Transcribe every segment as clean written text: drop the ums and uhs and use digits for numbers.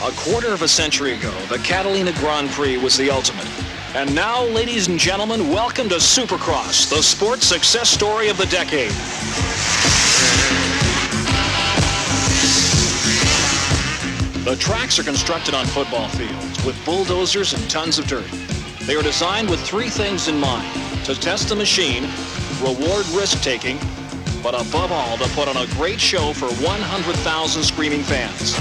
A quarter of a century ago, the Catalina Grand Prix was the ultimate. And now, ladies and gentlemen, welcome to Supercross, the sports success story of the decade. The tracks are constructed on football fields with bulldozers and tons of dirt. They are designed with three things in mind: to test the machine, reward risk-taking, but above all, to put on a great show for 100,000 screaming fans.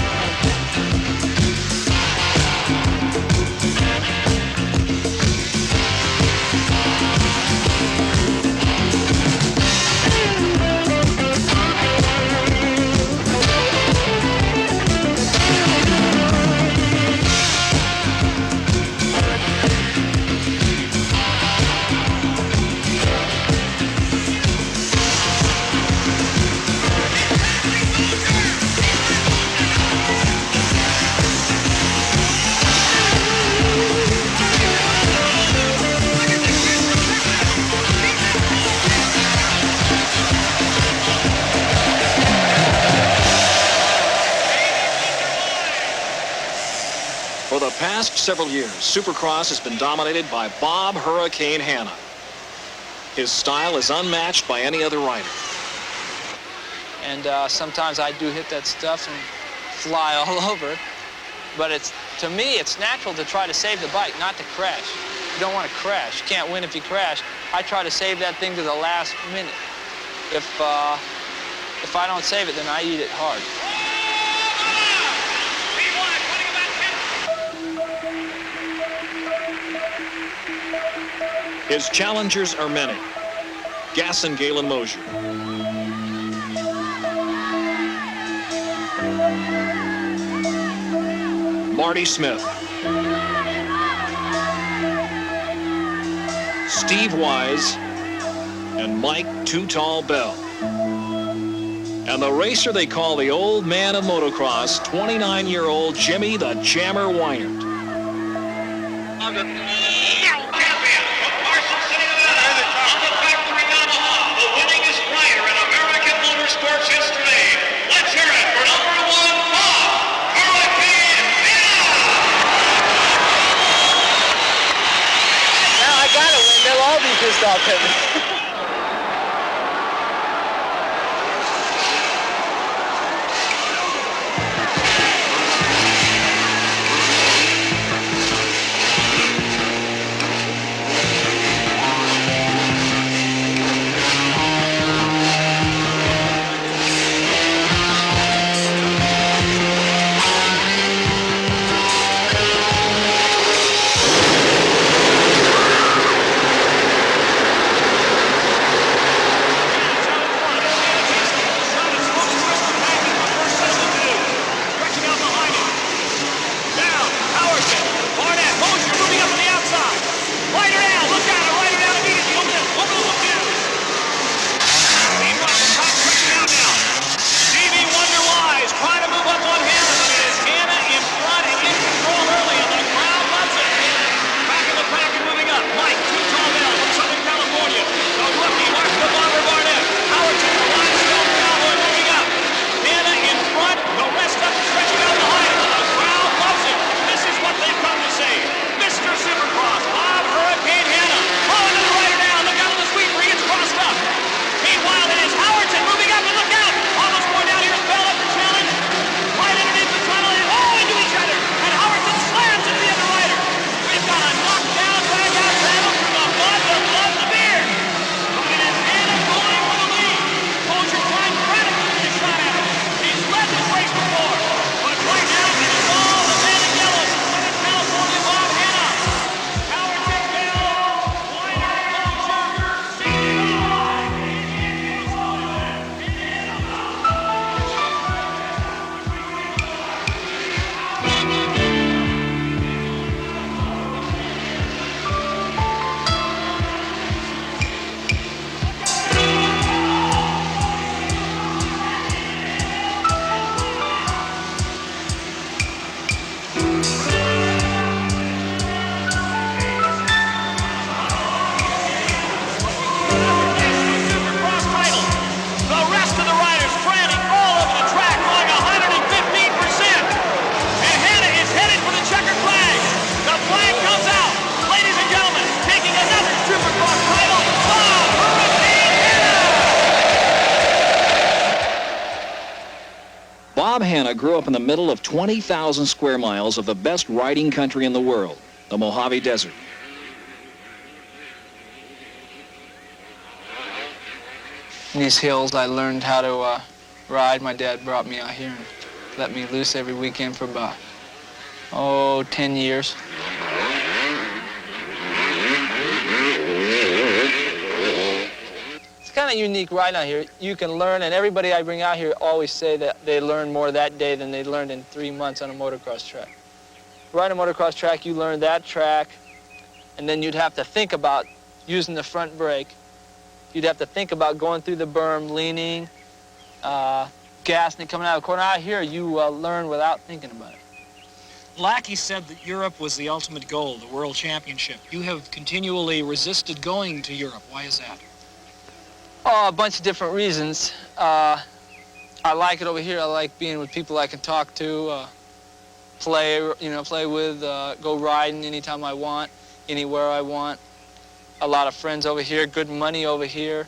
For the past several years, Supercross has been dominated by Bob Hurricane Hanna. His style is unmatched by any other rider. And sometimes I do hit that stuff and fly all over. But to me, it's natural to try to save the bike, not to crash. You don't want to crash. You can't win if you crash. I try to save that thing to the last minute. If I don't save it, then I eat it hard. His challengers are many. Gas and Galen Mosier. Marty Smith. Steve Wise. And Mike Too Tall Bell. And the racer they call the old man of motocross, 29-year-old Jimmy the Jammer Wynant. They'll all be pissed off at me. Montana grew up in the middle of 20,000 square miles of the best riding country in the world, the Mojave Desert. In these hills, I learned how to ride. My dad brought me out here and let me loose every weekend for about, 10 years. It's kind of unique riding out here. You can learn, and everybody I bring out here always say that they learn more that day than they learned in 3 months on a motocross track. Riding a motocross track, you learn that track, and then you'd have to think about using the front brake. You'd have to think about going through the berm, leaning, gassing and coming out of the corner. Out here, you learn without thinking about it. Lackey said that Europe was the ultimate goal, the World Championship. You have continually resisted going to Europe. Why is that? Oh, a bunch of different reasons. I like it over here. I like being with people I can talk to, play with, go riding anytime I want, anywhere I want. A lot of friends over here, good money over here,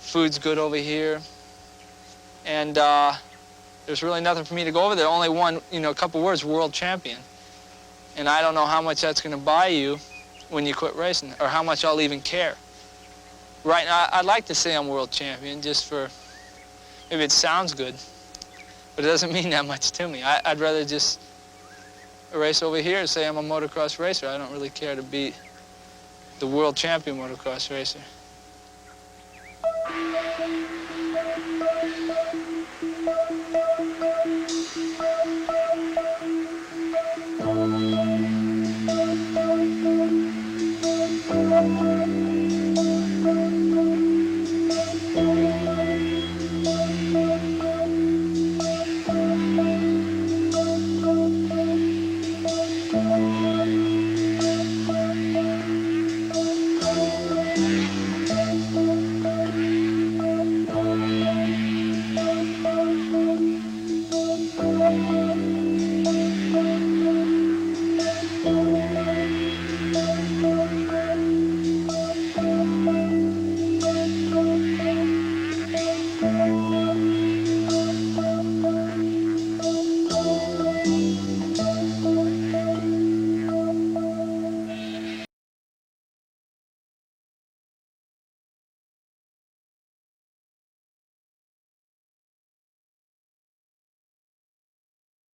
food's good over here. And there's really nothing for me to go over there. Only one, a couple words, world champion. And I don't know how much that's going to buy you when you quit racing, or how much I'll even care. Right now, I'd like to say I'm world champion just for, maybe it sounds good, but it doesn't mean that much to me. I'd rather just race over here and say I'm a motocross racer. I don't really care to be the world champion motocross racer.